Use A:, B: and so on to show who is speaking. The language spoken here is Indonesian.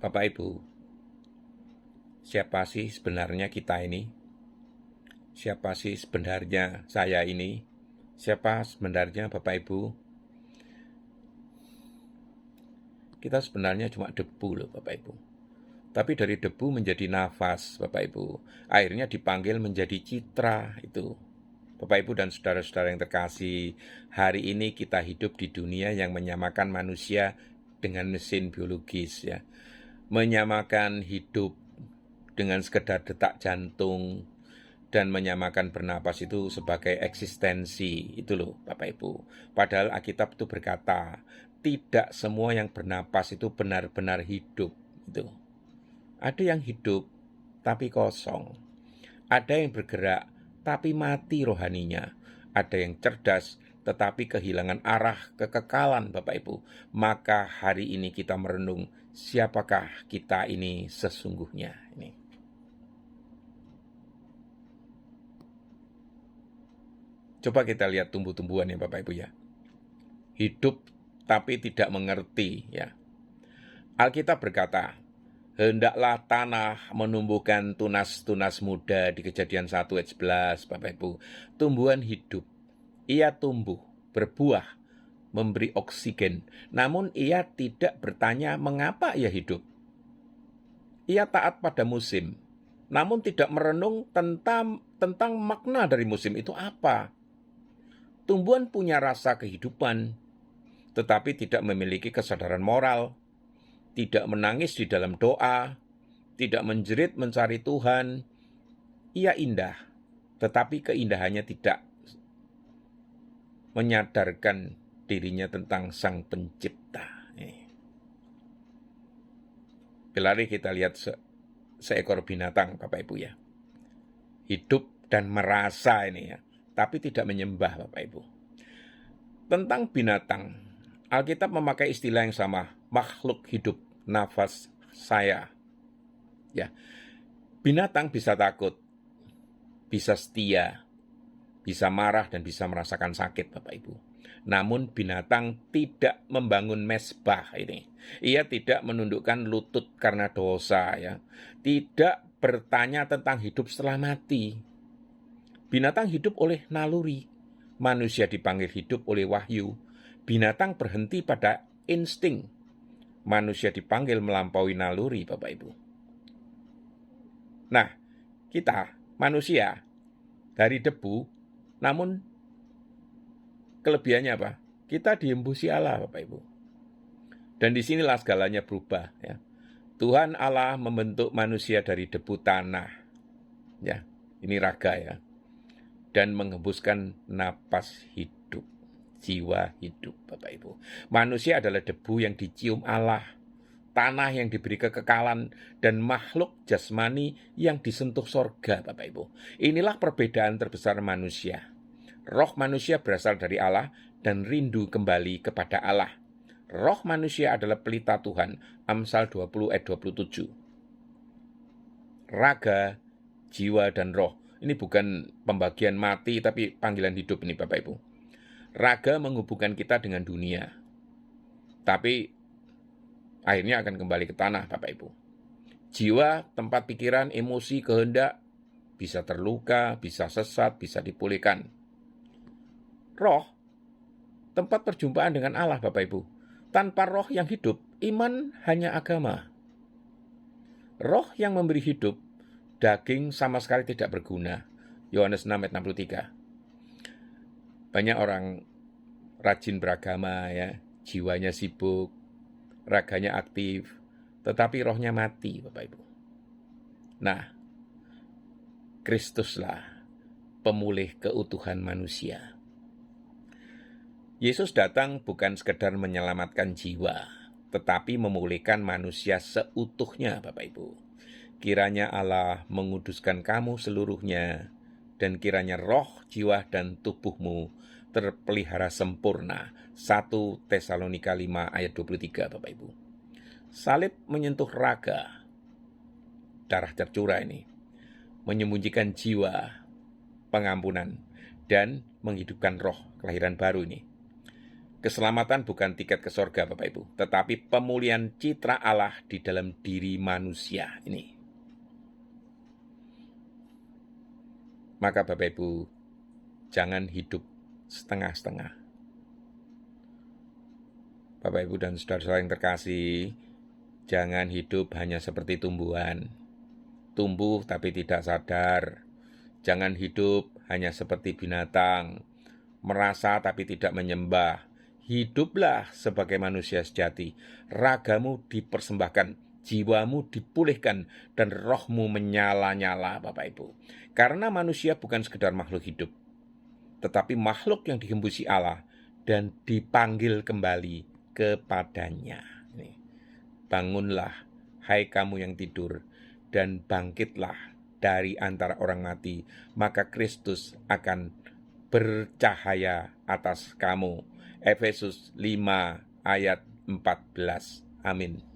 A: Bapak Ibu, siapa sih sebenarnya kita ini? Siapa sih sebenarnya saya ini? Siapa sebenarnya Bapak Ibu? Kita sebenarnya cuma debu loh Bapak Ibu. Tapi dari debu menjadi nafas Bapak Ibu. Akhirnya dipanggil menjadi citra itu. Bapak Ibu dan saudara-saudara yang terkasih, hari ini kita hidup di dunia yang menyamakan manusia dengan mesin biologis ya. Menyamakan hidup dengan sekedar detak jantung dan menyamakan bernapas itu sebagai eksistensi. Itu loh Bapak Ibu. Padahal Alkitab itu berkata, tidak semua yang bernapas itu benar-benar hidup. Itu. Ada yang hidup tapi kosong. Ada yang bergerak tapi mati rohaninya. Ada yang cerdas tetapi kehilangan arah kekekalan Bapak Ibu. Maka hari ini kita merenung siapakah kita ini sesungguhnya. Ini. Coba kita lihat tumbuh-tumbuhan ya Bapak Ibu ya. Hidup tapi tidak mengerti ya. Alkitab berkata, hendaklah tanah menumbuhkan tunas-tunas muda di Kejadian 1 ayat 11 Bapak Ibu. Tumbuhan hidup. Ia tumbuh, berbuah, memberi oksigen. Namun ia tidak bertanya mengapa ia hidup. Ia taat pada musim. Namun tidak merenung tentang makna dari musim itu apa. Tumbuhan punya rasa kehidupan, tetapi tidak memiliki kesadaran moral, tidak menangis di dalam doa, tidak menjerit mencari Tuhan. Ia indah, tetapi keindahannya tidak menyadarkan dirinya tentang Sang Pencipta. Kelari kita lihat seekor binatang, Bapak Ibu ya. Hidup dan merasa ini ya, tapi tidak menyembah Bapak Ibu. Tentang binatang, Alkitab memakai istilah yang sama, makhluk hidup, nafas saya. Ya, binatang bisa takut, bisa setia, bisa marah dan bisa merasakan sakit Bapak Ibu. Namun binatang tidak membangun mesbah ini. Ia tidak menundukkan lutut karena dosa ya. Tidak bertanya tentang hidup setelah mati. Binatang hidup oleh naluri. Manusia dipanggil hidup oleh wahyu. Binatang berhenti pada insting. Manusia dipanggil melampaui naluri Bapak Ibu. Nah, kita manusia dari debu, namun kelebihannya apa? Kita diembusi Allah, Bapak Ibu. Dan disinilah segalanya berubah. Ya. Tuhan Allah membentuk manusia dari debu tanah. Ya, ini raga ya. Dan menghembuskan napas hidup, jiwa hidup, Bapak Ibu. Manusia adalah debu yang dicium Allah, tanah yang diberi kekekalan, dan makhluk jasmani yang disentuh sorga, Bapak Ibu. Inilah perbedaan terbesar manusia. Roh manusia berasal dari Allah dan rindu kembali kepada Allah. Roh manusia adalah pelita Tuhan. Amsal 20 ayat 27. Raga, jiwa, dan roh. Ini bukan pembagian mati, tapi panggilan hidup ini Bapak Ibu. Raga menghubungkan kita dengan dunia. Tapi akhirnya akan kembali ke tanah Bapak Ibu. Jiwa, tempat pikiran, emosi, kehendak, bisa terluka, bisa sesat, bisa dipulihkan. Roh, tempat perjumpaan dengan Allah Bapak Ibu. Tanpa roh yang hidup, iman hanya agama. Roh yang memberi hidup, daging sama sekali tidak berguna. Yohanes 6 ayat 63. Banyak orang rajin beragama ya, jiwanya sibuk, raganya aktif, tetapi rohnya mati Bapak Ibu. Nah, Kristuslah pemulih keutuhan manusia. Yesus datang bukan sekedar menyelamatkan jiwa, tetapi memulihkan manusia seutuhnya, Bapak Ibu. Kiranya Allah menguduskan kamu seluruhnya, dan kiranya roh, jiwa, dan tubuhmu terpelihara sempurna. 1 Tesalonika 5 ayat 23, Bapak Ibu. Salib menyentuh raga, darah tercurah ini, menyembunyikan jiwa, pengampunan, dan menghidupkan roh, kelahiran baru ini. Keselamatan bukan tiket ke sorga Bapak Ibu, tetapi pemulihan citra Allah di dalam diri manusia ini. Maka Bapak Ibu, jangan hidup setengah-setengah. Bapak Ibu dan saudara-saudara yang terkasih, jangan hidup hanya seperti tumbuhan. Tumbuh tapi tidak sadar. Jangan hidup hanya seperti binatang, merasa tapi tidak menyembah. Hiduplah sebagai manusia sejati. Ragamu dipersembahkan, jiwamu dipulihkan, dan rohmu menyala-nyala Bapak Ibu. Karena manusia bukan sekedar makhluk hidup, tetapi makhluk yang dihembusi Allah dan dipanggil kembali kepadanya. Bangunlah, hai kamu yang tidur, dan bangkitlah dari antara orang mati, maka Kristus akan bercahaya atas kamu. Efesus 5 ayat 14. Amin.